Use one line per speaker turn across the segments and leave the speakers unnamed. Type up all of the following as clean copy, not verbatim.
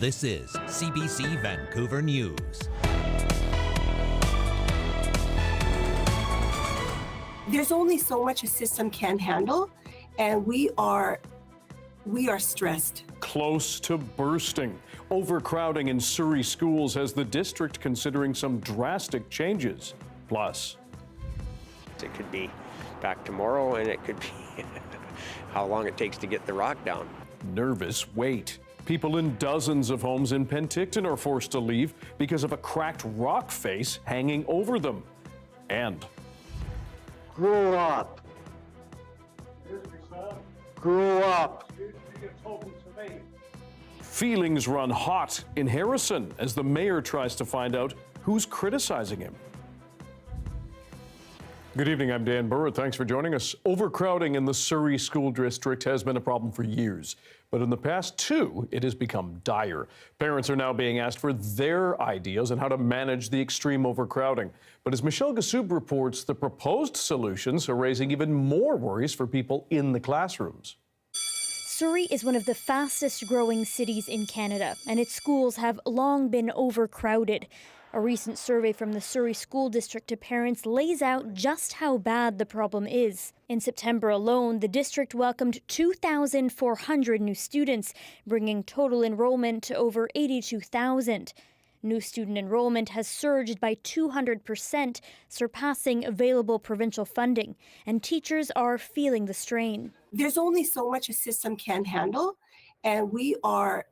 This is CBC Vancouver News.
There's only so much a system can handle, and we are stressed.
Close to bursting. Overcrowding in Surrey schools has the district considering some drastic changes. Plus,
it could be back tomorrow, and it could be how long it takes to get the rock down.
Nervous wait. People in dozens of homes in Penticton are forced to leave because of a cracked rock face hanging over them. And
grow up. Grow up.
Feelings run hot in Harrison as the mayor tries to find out who's criticizing him. Good evening, I'm Dan Burritt. Thanks for joining us. Overcrowding in the Surrey School District has been a problem for years, but in the past two, it has become dire. Parents are now being asked for their ideas on how to manage the extreme overcrowding. But as Michelle Gassoub reports, the proposed solutions are raising even more worries for people in the classrooms.
Surrey is one of the fastest growing cities in Canada, and its schools have long been overcrowded. A recent survey from the Surrey School District to parents lays out just how bad the problem is. In September alone, the district welcomed 2,400 new students, bringing total enrollment to over 82,000. New student enrollment has surged by 200%, surpassing available provincial funding, and teachers are feeling the strain.
There's only so much a system can handle, and we are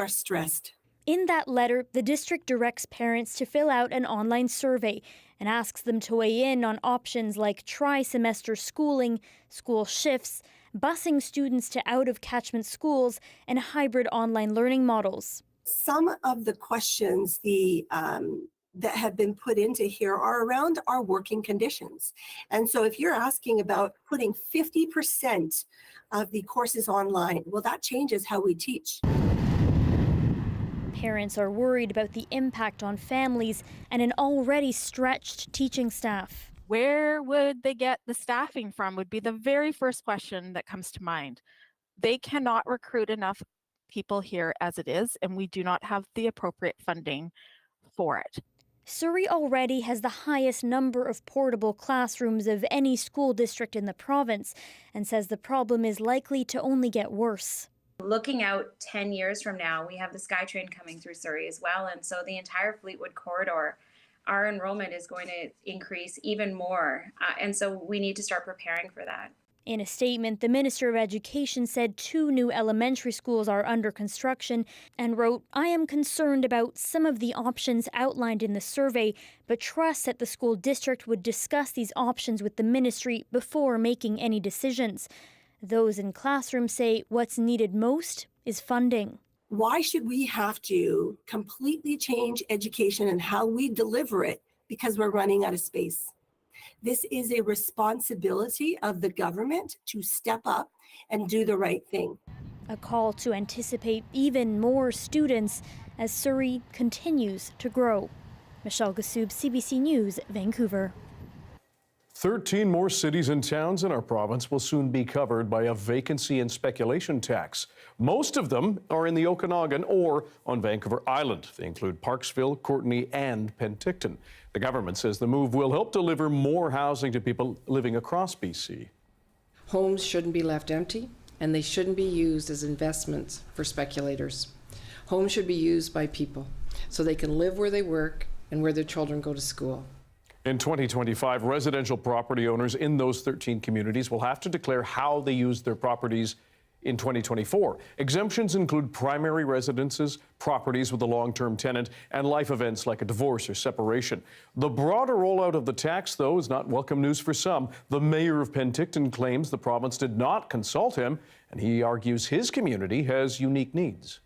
stressed.
In that letter, the district directs parents to fill out an online survey and asks them to weigh in on options like tri-semester schooling, school shifts, busing students to out-of-catchment schools, and hybrid online learning models.
Some of the questions that have been put into here are around our working conditions. And so if you're asking about putting 50% of the courses online, well, that changes how we teach.
Parents are worried about the impact on families and an already stretched teaching staff.
Where would they get the staffing from would be the very first question that comes to mind. They cannot recruit enough people here as it is, and we do not have the appropriate funding for it.
Surrey already has the highest number of portable classrooms of any school district in the province and says the problem is likely to only get worse.
Looking out 10 years from now, we have the SkyTrain coming through Surrey as well. And so the entire Fleetwood corridor, our enrollment is going to increase even more. And so we need to start preparing for that.
In a statement, the Minister of Education said 2 new elementary schools are under construction and wrote, "I am concerned about some of the options outlined in the survey, but trust that the school district would discuss these options with the ministry before making any decisions." Those in classrooms say what's needed most is funding.
Why should we have to completely change education and how we deliver it because we're running out of space? This is a responsibility of the government to step up and do the right thing.
A call to anticipate even more students as Surrey continues to grow. Michelle Gassoub, CBC News, Vancouver.
13 more cities and towns in our province will soon be covered by a vacancy and speculation tax. Most of them are in the Okanagan or on Vancouver Island. They include Parksville, Courtenay, and Penticton. The government says the move will help deliver more housing to people living across BC.
Homes shouldn't be left empty, and they shouldn't be used as investments for speculators. Homes should be used by people so they can live where they work and where their children go to school.
In 2025, residential property owners in those 13 communities will have to declare how they use their properties in 2024. Exemptions include primary residences, properties with a long-term tenant, and life events like a divorce or separation. The broader rollout of the tax, though, is not welcome news for some. The mayor of Penticton claims the province did not consult him, and he argues his community has unique needs.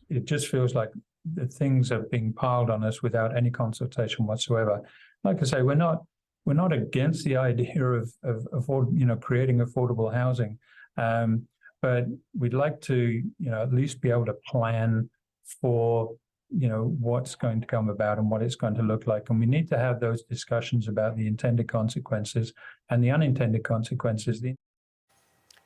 It just feels like the things are being piled on us without any consultation whatsoever. Like I say, we're not against the idea of creating affordable housing, but we'd like to at least be able to plan for what's going to come about and what it's going to look like, and we need to have those discussions about the intended consequences and the unintended consequences.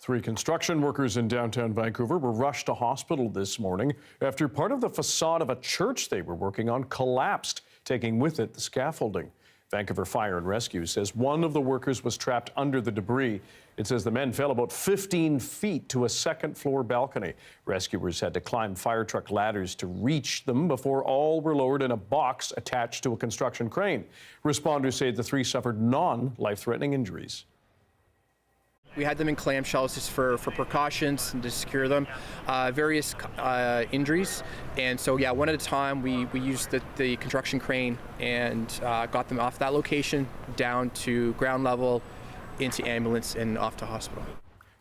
3 construction workers in downtown Vancouver were rushed to hospital this morning after part of the facade of a church they were working on collapsed, taking with it the scaffolding. Vancouver Fire and Rescue says one of the workers was trapped under the debris. It says the men fell about 15 feet to a second-floor balcony. Rescuers had to climb fire truck ladders to reach them before all were lowered in a box attached to a construction crane. Responders say the 3 suffered non-life-threatening injuries.
We had them in clamshells just for precautions and to secure them, various injuries. And so, yeah, one at a time, we used the construction crane and got them off that location down to ground level, into ambulance and off to hospital.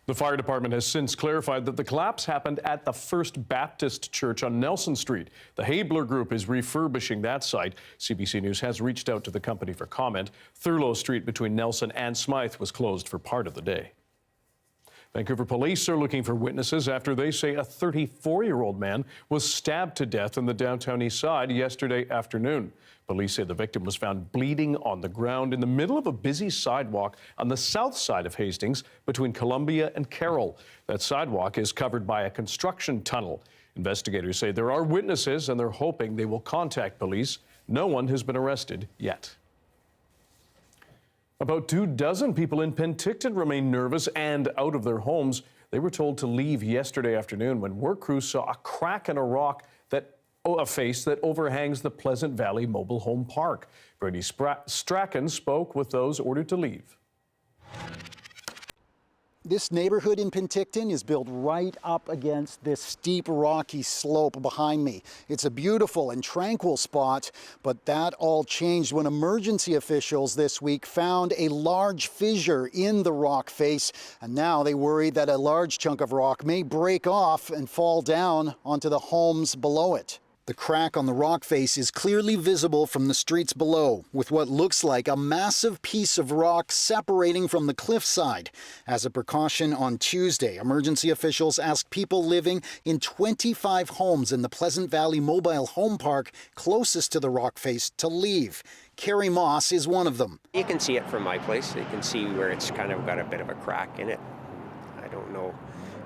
The fire department has since clarified that the collapse happened at the First Baptist Church on Nelson Street. The Habler Group is refurbishing that site. CBC News has reached out to the company for comment. Thurlow Street between Nelson and Smythe was closed for part of the day. Vancouver police are looking for witnesses after they say a 34-year-old man was stabbed to death in the downtown east side yesterday afternoon. Police say the victim was found bleeding on the ground in the middle of a busy sidewalk on the south side of Hastings between Columbia and Carroll. That sidewalk is covered by a construction tunnel. Investigators say there are witnesses and they're hoping they will contact police. No one has been arrested yet. About 24 people in Penticton remain nervous and out of their homes. They were told to leave yesterday afternoon when work crews saw a crack in a rock a face that overhangs the Pleasant Valley Mobile Home Park. Brady Strachan spoke with those ordered to leave.
This neighborhood in Penticton is built right up against this steep rocky slope behind me. It's a beautiful and tranquil spot, but that all changed when emergency officials this week found a large fissure in the rock face, and now they worry that a large chunk of rock may break off and fall down onto the homes below it. The crack on the rock face is clearly visible from the streets below, with what looks like a massive piece of rock separating from the cliffside. As a precaution on Tuesday, emergency officials asked people living in 25 homes in the Pleasant Valley Mobile Home Park closest to the rock face to leave. Carrie Moss is one of them.
You can see it from my place. You can see where it's kind of got a bit of a crack in it. I don't know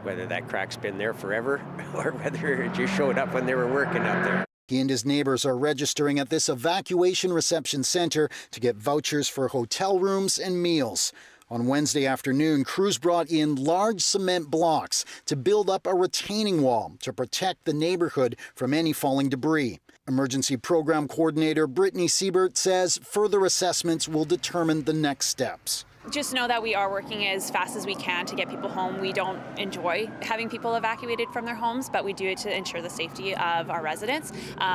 whether that crack's been there forever or whether it just showed up when they were working up there.
He and his neighbors are registering at this evacuation reception center to get vouchers for hotel rooms and meals. On Wednesday afternoon, crews brought in large cement blocks to build up a retaining wall to protect the neighborhood from any falling debris. Emergency Program Coordinator Brittany Siebert says further assessments will determine the next steps.
Just know that we are working as fast as we can to get people home. We don't enjoy having people evacuated from their homes, but we do it to ensure the safety of our residents.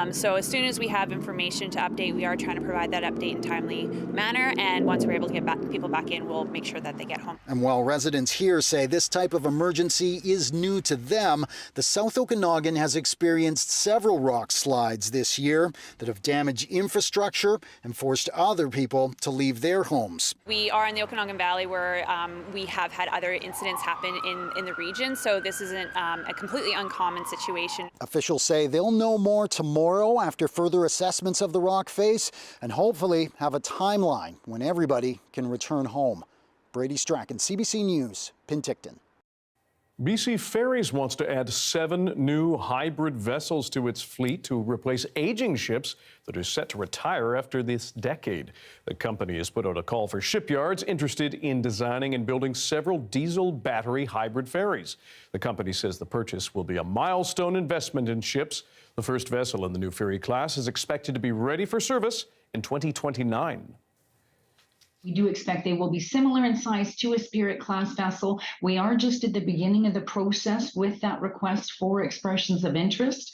So as soon as we have information to update, we are trying to provide that update in a timely manner. And once we're able to get people back in, we'll make sure that they get home.
And while residents here say this type of emergency is new to them, the South Okanagan has experienced several rock slides this year that have damaged infrastructure and forced other people to leave their homes.
We are in the Okanagan Valley where we have had other incidents happen in the region, so this isn't a completely uncommon situation. Officials say they'll know more tomorrow after further assessments of the rock face and hopefully have a timeline when everybody can return home. Brady Strachan, CBC News, Penticton.
BC Ferries wants to add 7 new hybrid vessels to its fleet to replace aging ships that are set to retire after this decade. The company has put out a call for shipyards interested in designing and building several diesel battery hybrid ferries. The company says the purchase will be a milestone investment in ships. The first vessel in the new ferry class is expected to be ready for service in 2029.
We do expect they will be similar in size to a Spirit class vessel. We are just at the beginning of the process with that request for expressions of interest.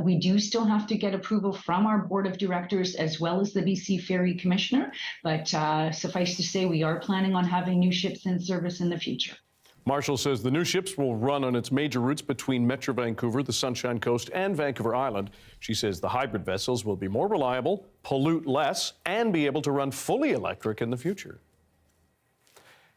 We do still have to get approval from our board of directors as well as the BC Ferry Commissioner, but suffice to say we are planning on having new ships in service in the future.
Marshall says the new ships will run on its major routes between Metro Vancouver, the Sunshine Coast, and Vancouver Island. She says the hybrid vessels will be more reliable, pollute less, and be able to run fully electric in the future.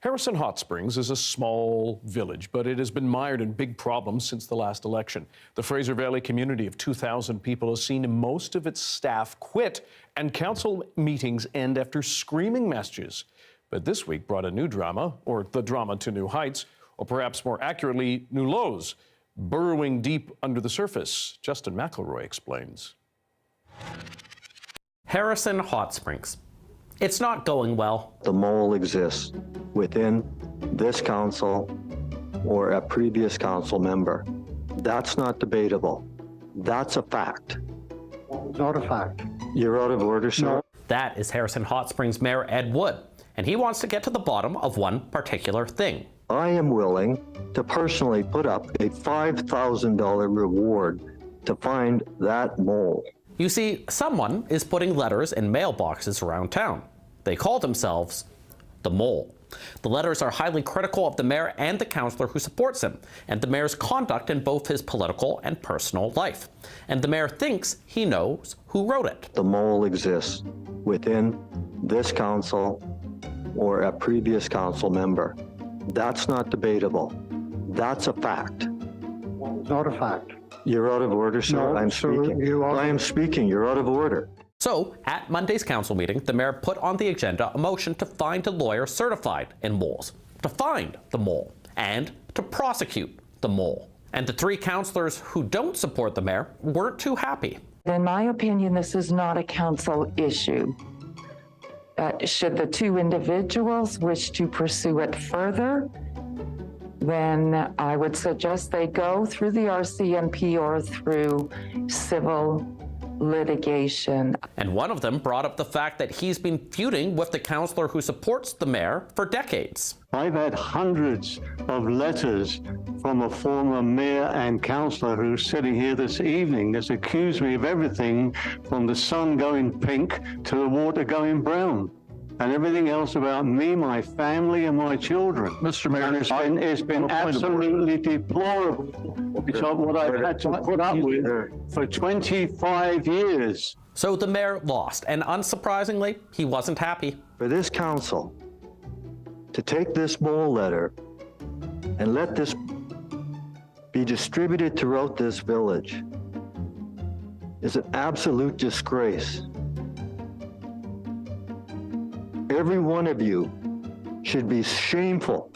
Harrison Hot Springs is a small village, but it has been mired in big problems since the last election. The Fraser Valley community of 2,000 people has seen most of its staff quit, and council meetings end after screaming messages. But this week brought a new drama, or the drama to new heights. or perhaps more accurately, new lows, burrowing deep under the surface. Justin McElroy explains.
Harrison Hot Springs. It's not going well.
The mole exists within this council or a previous council member. That's not debatable. That's a fact. Not a fact. You're out of order, sir. No.
That is Harrison Hot Springs Mayor Ed Wood, and he wants to get to the bottom of one particular thing.
I am willing to personally put up a $5,000 reward to find that mole.
You see, someone is putting letters in mailboxes around town. They call themselves the Mole. The letters are highly critical of the mayor and the councillor who supports him, and the mayor's conduct in both his political and personal life. And the mayor thinks he knows who wrote it.
The mole exists within this council or a previous council member. That's not debatable. That's a fact. Not a fact. You're out of order, sir. No, I'm speaking. I am speaking. You're out of order.
So, at Monday's council meeting, the mayor put on the agenda a motion to find a lawyer certified in moles, to find the mole, and to prosecute the mole. And the three councillors who don't support the mayor weren't too happy.
In my opinion, this is not a council issue. Should the two individuals wish to pursue it further, then I would suggest they go through the RCMP or through civil litigation.
And one of them brought up the fact that he's been feuding with the councillor who supports the mayor for decades.
I've had hundreds of letters from a former mayor and councillor who's sitting here this evening that's accused me of everything from the sun going pink to the water going brown, and everything else about me, my family, and my children.
Mr. Mayor,
and it's been absolutely deplorable. It's what I've had to put up with for 25 years.
So the mayor lost, and unsurprisingly, he wasn't happy.
For this council to take this mole letter and let this be distributed throughout this village is an absolute disgrace. Every one of you should be shameful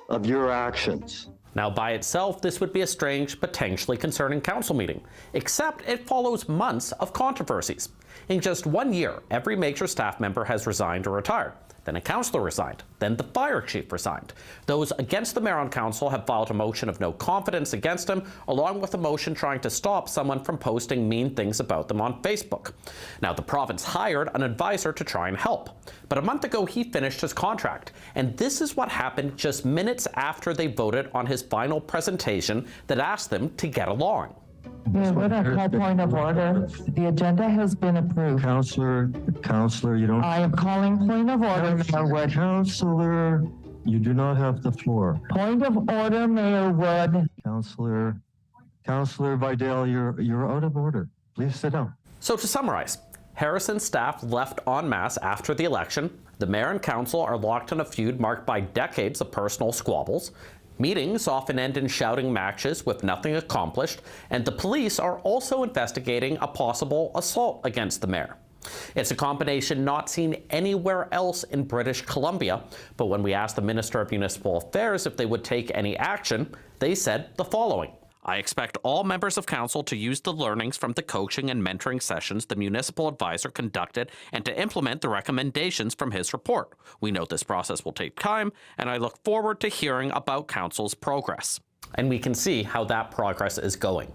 of your actions.
Now, by itself, this would be a strange, potentially concerning council meeting, except it follows months of controversies. In just 1 year, every major staff member has resigned or retired. Then a councillor resigned. Then the fire chief resigned. Those against the mayor on council have filed a motion of no confidence against him, along with a motion trying to stop someone from posting mean things about them on Facebook. Now, the province hired an advisor to try and help. But a month ago, he finished his contract. And this is what happened just minutes after they voted on his final presentation that asked them to get along.
Yeah, what a call point of order. The agenda has been approved.
Councillor, you don't...
I am calling point of order, Mayor Wood.
Councillor, you do not have the floor.
Point of order, Mayor Wood.
Councillor Vidal, you're out of order. Please sit down.
So to summarize, Harrison's staff left en masse after the election. The mayor and council are locked in a feud marked by decades of personal squabbles. Meetings often end in shouting matches with nothing accomplished, and the police are also investigating a possible assault against the mayor. It's a combination not seen anywhere else in British Columbia, but when we asked the Minister of Municipal Affairs if they would take any action, they said the following. I expect all members of council to use the learnings from the coaching and mentoring sessions the municipal advisor conducted and to implement the recommendations from his report. We know this process will take time, and I look forward to hearing about council's progress. And we can see how that progress is going.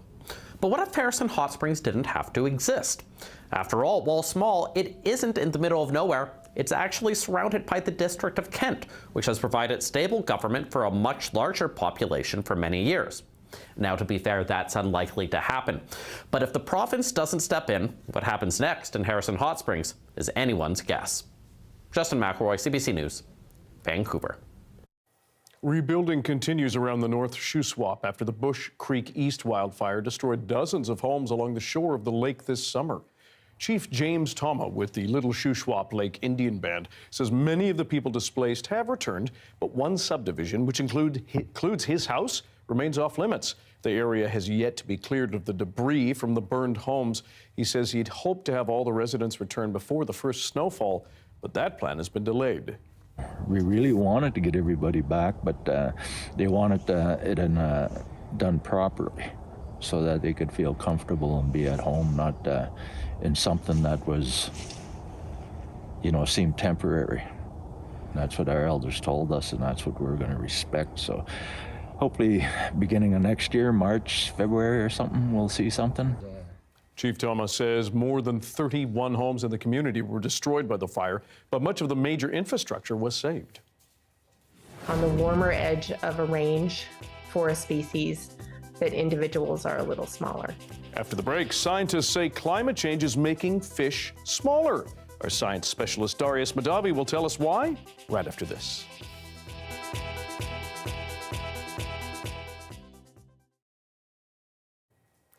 But what if Harrison Hot Springs didn't have to exist? After all, while small, it isn't in the middle of nowhere. It's actually surrounded by the District of Kent, which has provided stable government for a much larger population for many years. Now, to be fair, that's unlikely to happen. But if the province doesn't step in, what happens next in Harrison Hot Springs is anyone's guess. Justin McElroy, CBC News, Vancouver.
Rebuilding continues around the North Shuswap after the Bush Creek East wildfire destroyed dozens of homes along the shore of the lake this summer. Chief James Toma with the Little Shuswap Lake Indian Band says many of the people displaced have returned, but one subdivision, which includes his house, remains off limits. The area has yet to be cleared of the debris from the burned homes. He says he'd hoped to have all the residents return before the first snowfall, but that plan has been delayed.
We really wanted to get everybody back, but they wanted it done properly so that they could feel comfortable and be at home, not in something that was, seemed temporary. That's what our elders told us, and that's what we're going to respect. So hopefully beginning of next year, March, February or something, we'll see something.
Chief Thomas says more than 31 homes in the community were destroyed by the fire, but much of the major infrastructure was saved.
On the warmer edge of a range for a species, that individuals are a little smaller.
After the break, scientists say climate change is making fish smaller. Our science specialist Darius Madavi will tell us why right after this.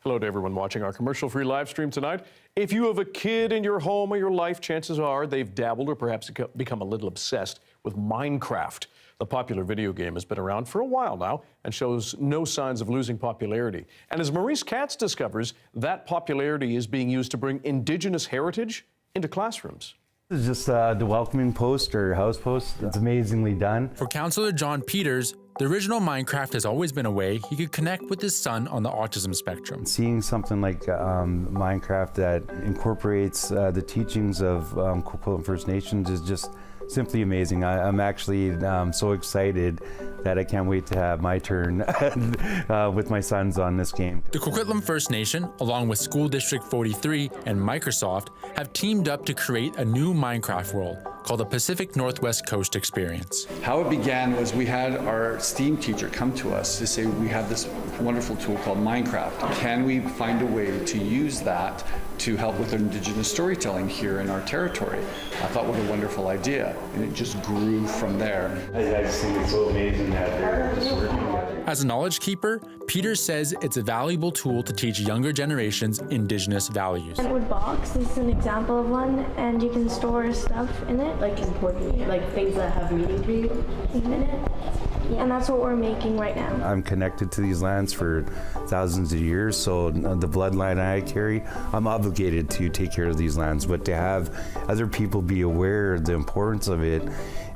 Hello to everyone watching our commercial-free live stream tonight. If you have a kid in your home or your life, chances are they've dabbled or perhaps become a little obsessed with Minecraft. The popular video game has been around for a while now and shows no signs of losing popularity. And as Maurice Katz discovers, that popularity is being used to bring Indigenous heritage into classrooms.
This is just the welcoming post or house post. It's amazingly done.
For Councillor John Peters, the original Minecraft has always been a way he could connect with his son on the autism spectrum.
Seeing something like Minecraft that incorporates the teachings of Coquitlam First Nations is just simply amazing. I'm actually so excited that I can't wait to have my turn with my sons on this game.
The Coquitlam First Nation, along with School District 43 and Microsoft, have teamed up to create a new Minecraft world called the Pacific Northwest Coast Experience.
How it began was we had our STEAM teacher come to us to say we have this wonderful tool called Minecraft. Can we find a way to use that to help with Indigenous storytelling here in our territory? I thought, what a wonderful idea. And it just grew from there.
I just think it's so amazing that they're just working together.
As a knowledge keeper, Peters says it's a valuable tool to teach younger generations Indigenous values.
Wood box is an example of one, and you can store stuff in it.
Like important, like things that have meaning to you
in it. Yeah. And that's what we're making right now.
I'm connected to these lands for thousands of years, so the bloodline I carry, I'm obligated to take care of these lands, but to have other people be aware of the importance of it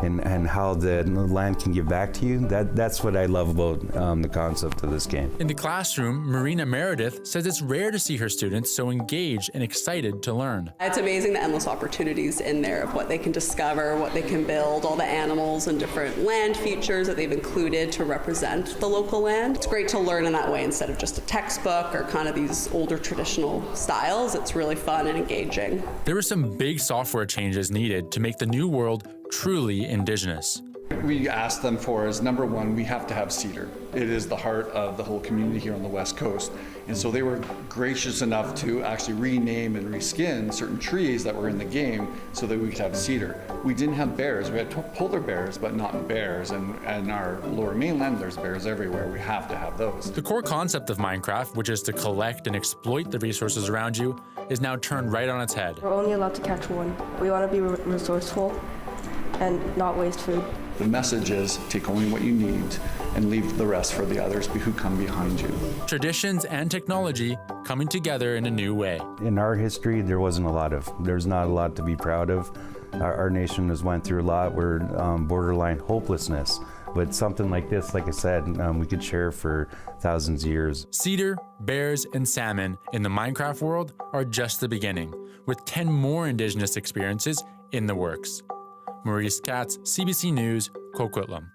and how the land can give back to you, that's what I love about the concept of this game.
In the classroom, Marina Meredith says it's rare to see her students so engaged and excited to learn.
It's amazing the endless opportunities in there of what they can discover, what they can build, all the animals and different land features that they've included to represent the local land. It's great to learn in that way instead of just a textbook or kind of these older traditional styles. It's really fun and engaging.
There were some big software changes needed to make the new world truly Indigenous.
What we asked them for is, number one, we have to have cedar. It is the heart of the whole community here on the West Coast. And so they were gracious enough to actually rename and reskin certain trees that were in the game so that we could have cedar. We didn't have bears. We had polar bears, but not bears. And in our lower mainland, there's bears everywhere. We have to have those.
The core concept of Minecraft, which is to collect and exploit the resources around you, is now turned right on its head.
We're only allowed to catch one. We want to be resourceful and not waste food.
The message is take only what you need and leave the rest for the others who come behind you.
Traditions and technology coming together in a new way.
In our history, there's not a lot to be proud of. Our nation has went through a lot. We're borderline hopelessness. But something like this, like I said, we could share for thousands of years.
Cedar, bears, and salmon in the Minecraft world are just the beginning, with 10 more Indigenous experiences in the works. Maurice Katz, CBC News, Coquitlam.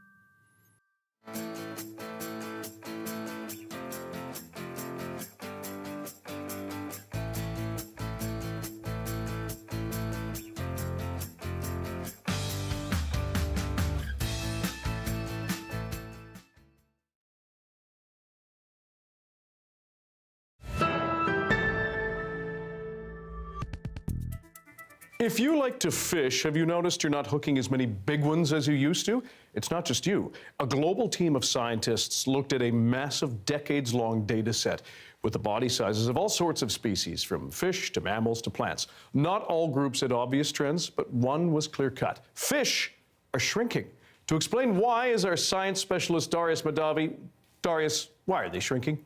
If you like to fish, have you noticed you're not hooking as many big ones as you used to? It's not just you. A global team of scientists looked at a massive decades-long data set with the body sizes of all sorts of species, from fish to mammals to plants. Not all groups had obvious trends, but one was clear-cut. Fish are shrinking. To explain why is our science specialist Darius Madavi. Darius, why are they shrinking?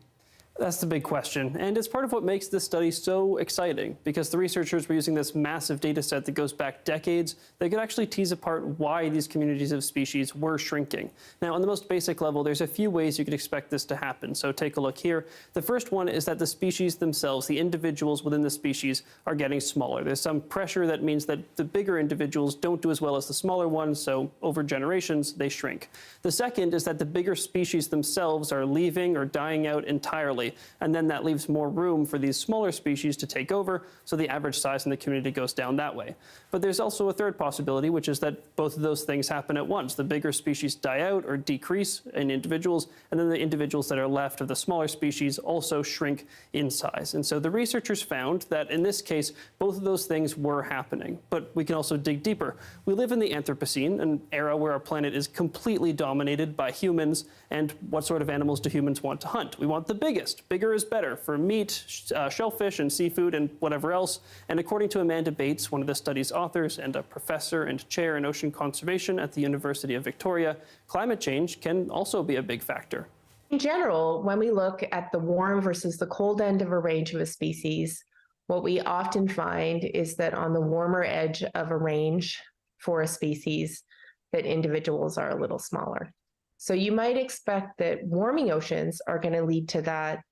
That's the big question, and it's part of what makes this study so exciting, because the researchers were using this massive data set that goes back decades. They could actually tease apart why these communities of species were shrinking. Now, on the most basic level, there's a few ways you could expect this to happen, so take a look here. The first one is that the species themselves, the individuals within the species, are getting smaller. There's some pressure that means that the bigger individuals don't do as well as the smaller ones, so over generations, they shrink. The second is that the bigger species themselves are leaving or dying out entirely, and then that leaves more room for these smaller species to take over, so the average size in the community goes down that way. But there's also a third possibility, which is that both of those things happen at once. The bigger species die out or decrease in individuals, and then the individuals that are left of the smaller species also shrink in size. And so the researchers found that in this case, both of those things were happening. But we can also dig deeper. We live in the Anthropocene, an era where our planet is completely dominated by humans. And what sort of animals do humans want to hunt? We want the biggest. Bigger is better for meat, shellfish, and seafood, and whatever else. And according to Amanda Bates, one of the study's authors and a professor and chair in ocean conservation at the University of Victoria, climate change can also be a big factor.
In general, when we look at the warm versus the cold end of a range of a species, what we often find is that on the warmer edge of a range for a species, that individuals are a little smaller. So you might expect that warming oceans are going to lead to that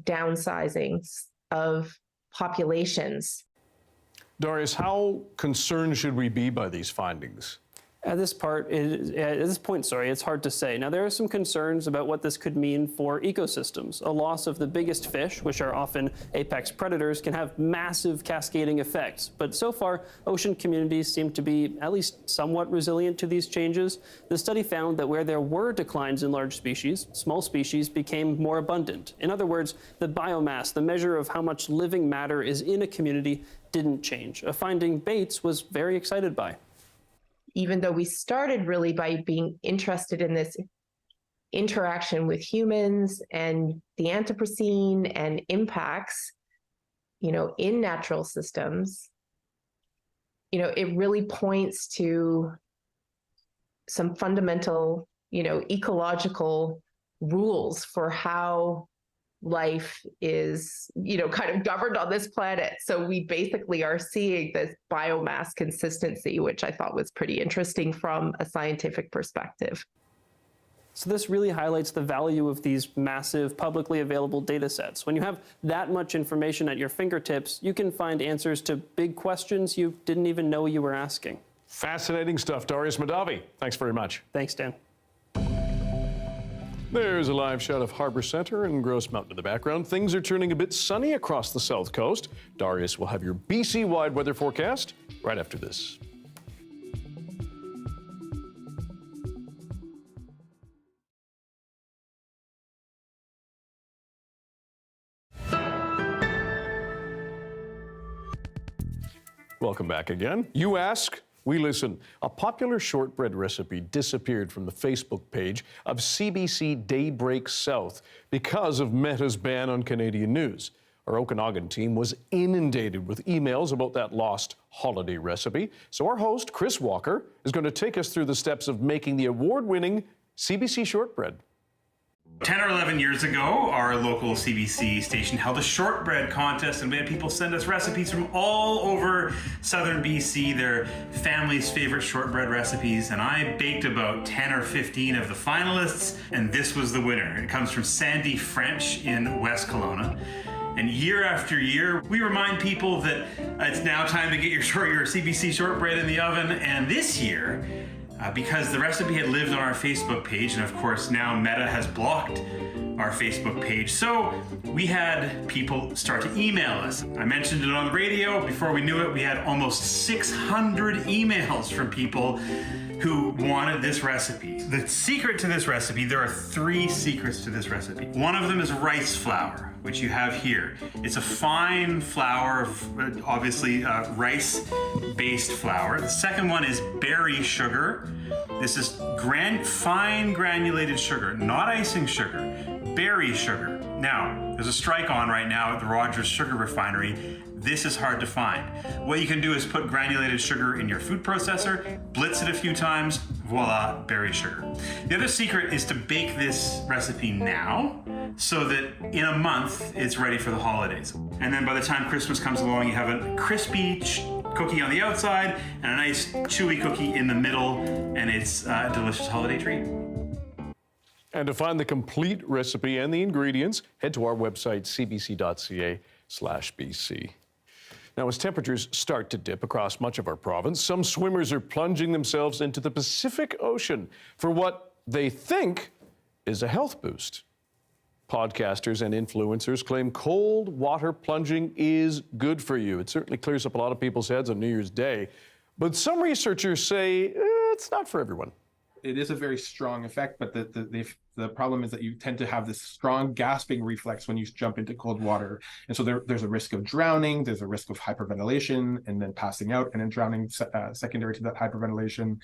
downsizing of populations.
Darius, how concerned should we be by these findings?
At this point, it's hard to say. Now, there are some concerns about what this could mean for ecosystems. A loss of the biggest fish, which are often apex predators, can have massive cascading effects. But so far, ocean communities seem to be at least somewhat resilient to these changes. The study found that where there were declines in large species, small species became more abundant. In other words, the biomass, the measure of how much living matter is in a community, didn't change, a finding Bates was very excited by.
Even though we started really by being interested in this interaction with humans and the Anthropocene and impacts, in natural systems, it really points to some fundamental, ecological rules for how life is, kind of governed on this planet. So we basically are seeing this biomass consistency, which I thought was pretty interesting from a scientific perspective.
So this really highlights the value of these massive publicly available data sets. When you have that much information at your fingertips, you can find answers to big questions you didn't even know you were asking.
Fascinating stuff. Darius Madavi, thanks very much.
Thanks, Dan.
There's a live shot of Harbour Centre and Grouse Mountain in the background. Things are turning a bit sunny across the south coast. Darius will have your BC-wide weather forecast right after this. Welcome back again. You ask, we listen. A popular shortbread recipe disappeared from the Facebook page of CBC Daybreak South because of Meta's ban on Canadian news. Our Okanagan team was inundated with emails about that lost holiday recipe. So our host, Chris Walker, is going to take us through the steps of making the award-winning CBC shortbread.
10 or 11 years ago, our local CBC station held a shortbread contest, and we had people send us recipes from all over southern BC, their family's favorite shortbread recipes, and I baked about 10 or 15 of the finalists, and this was the winner. It comes from Sandy French in West Kelowna. And year after year, we remind people that it's now time to get your CBC shortbread in the oven, and this year, because the recipe had lived on our Facebook page, and of course now Meta has blocked our Facebook page, so we had people start to email us. I mentioned it on the radio. Before we knew it, we had almost 600 emails from people who wanted this recipe. The secret to this recipe, there are 3 secrets to this recipe. One of them is rice flour, which you have here. It's a fine flour, obviously rice-based flour. The second one is berry sugar. This is fine granulated sugar, not icing sugar, berry sugar. Now, there's a strike on right now at the Rogers Sugar Refinery. this is hard to find. What you can do is put granulated sugar in your food processor, blitz it a few times, voila, berry sugar. The other secret is to bake this recipe now so that in a month it's ready for the holidays. And then by the time Christmas comes along, you have a crispy cookie on the outside and a nice chewy cookie in the middle, and it's a delicious holiday treat.
And to find the complete recipe and the ingredients, head to our website, cbc.ca/BC. Now, as temperatures start to dip across much of our province, some swimmers are plunging themselves into the Pacific Ocean for what they think is a health boost. Podcasters and influencers claim cold water plunging is good for you. It certainly clears up a lot of people's heads on New Year's Day. But some researchers say it's not for everyone.
It is a very strong effect, but the problem is that you tend to have this strong gasping reflex when you jump into cold water. And so there's a risk of drowning, there's a risk of hyperventilation, and then passing out, and then drowning secondary to that hyperventilation.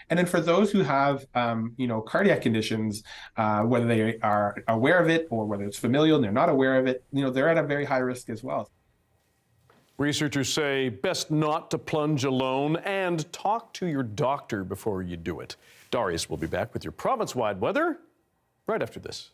And then for those who have, cardiac conditions, whether they are aware of it or whether it's familial and they're not aware of it, they're at a very high risk as well.
Researchers say best not to plunge alone and talk to your doctor before you do it. Darius will be back with your province-wide weather right after this.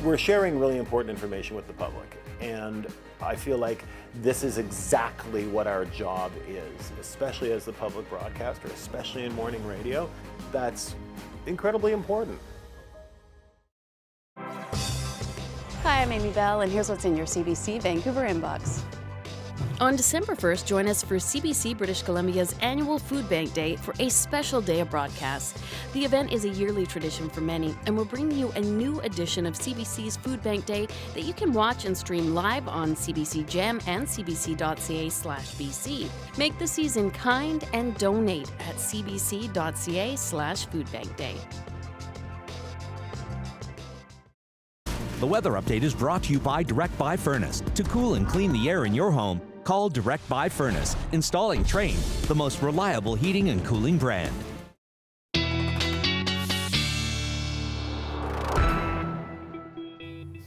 We're sharing really important information with the public, and I feel like this is exactly what our job is, especially as the public broadcaster, especially in morning radio. That's incredibly important.
Hi, I'm Amy Bell, and here's what's in your CBC Vancouver inbox. On December 1st, join us for CBC British Columbia's annual Food Bank Day for a special day of broadcasts. The event is a yearly tradition for many, and we're bringing you a new edition of CBC's Food Bank Day that you can watch and stream live on CBC Gem and cbc.ca/BC. Make the season kind and donate at cbc.ca/foodbankday.
The weather update is brought to you by Direct Buy Furnace. To cool and clean the air in your home, call Direct Buy Furnace. Installing Trane, the most reliable heating and cooling brand.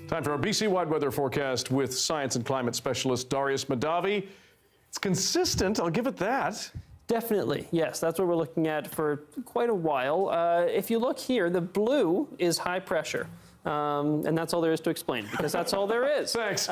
Time for our BC-wide weather forecast with science and climate specialist Darius Mahdavi. It's consistent, I'll give it that.
Definitely, yes. That's what we're looking at for quite a while. If you look here, the blue is high pressure. And that's all there is to explain, because that's all there is.
Thanks.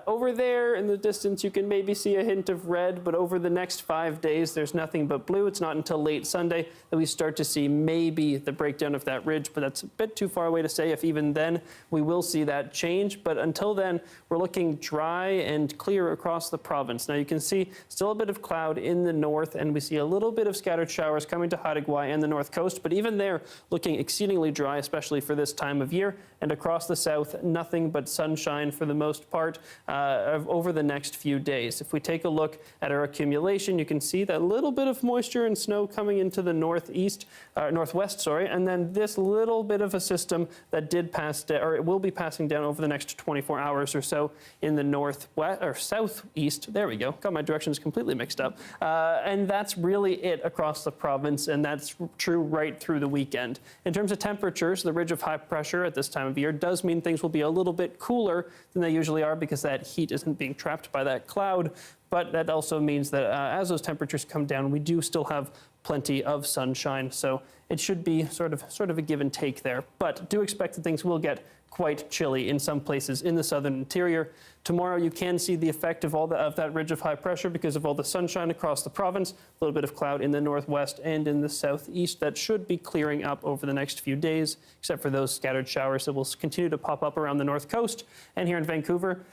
Over there in the distance, you can maybe see a hint of red, but over the next 5 days, there's nothing but blue. It's not until late Sunday that we start to see maybe the breakdown of that ridge, but that's a bit too far away to say if even then we will see that change. But until then, we're looking dry and clear across the province. Now you can see still a bit of cloud in the north, and we see a little bit of scattered showers coming to Haida Gwaii and the north coast, but even there, looking exceedingly dry, especially for this time of year. And across the south, nothing but sunshine for the most part over the next few days. If we take a look at our accumulation, you can see that little bit of moisture and snow coming into the northwest, and then this little bit of a system that did pass, or it will be passing down over the next 24 hours or so in the northwest or southeast. There we go. Got my directions completely mixed up. And that's really it across the province, and that's true right through the weekend. In terms of temperatures, the ridge of high pressure at this time of year does mean things will be a little bit cooler than they usually are because that heat isn't being trapped by that cloud. But that also means that as those temperatures come down, we do still have plenty of sunshine. So it should be sort of a give and take there. But do expect that things will get quite chilly in some places in the southern interior. Tomorrow you can see the effect of that ridge of high pressure because of all the sunshine across the province, a little bit of cloud in the northwest and in the southeast. That should be clearing up over the next few days, except for those scattered showers that will continue to pop up around the north coast. And here in Vancouver,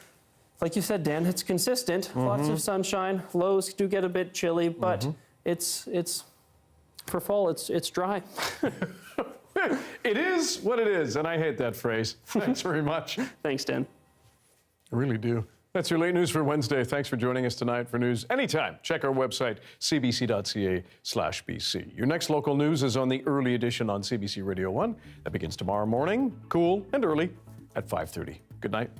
like you said, Dan, it's consistent. Lots of sunshine. Lows do get a bit chilly, but it's for fall, it's dry.
It is what it is, and I hate that phrase. Thanks very much.
Thanks, Dan.
I really do. That's your late news for Wednesday. Thanks for joining us tonight. For news anytime, check our website, cbc.ca/BC. Your next local news is on the early edition on CBC Radio 1. That begins tomorrow morning, cool and early at 5:30. Good night.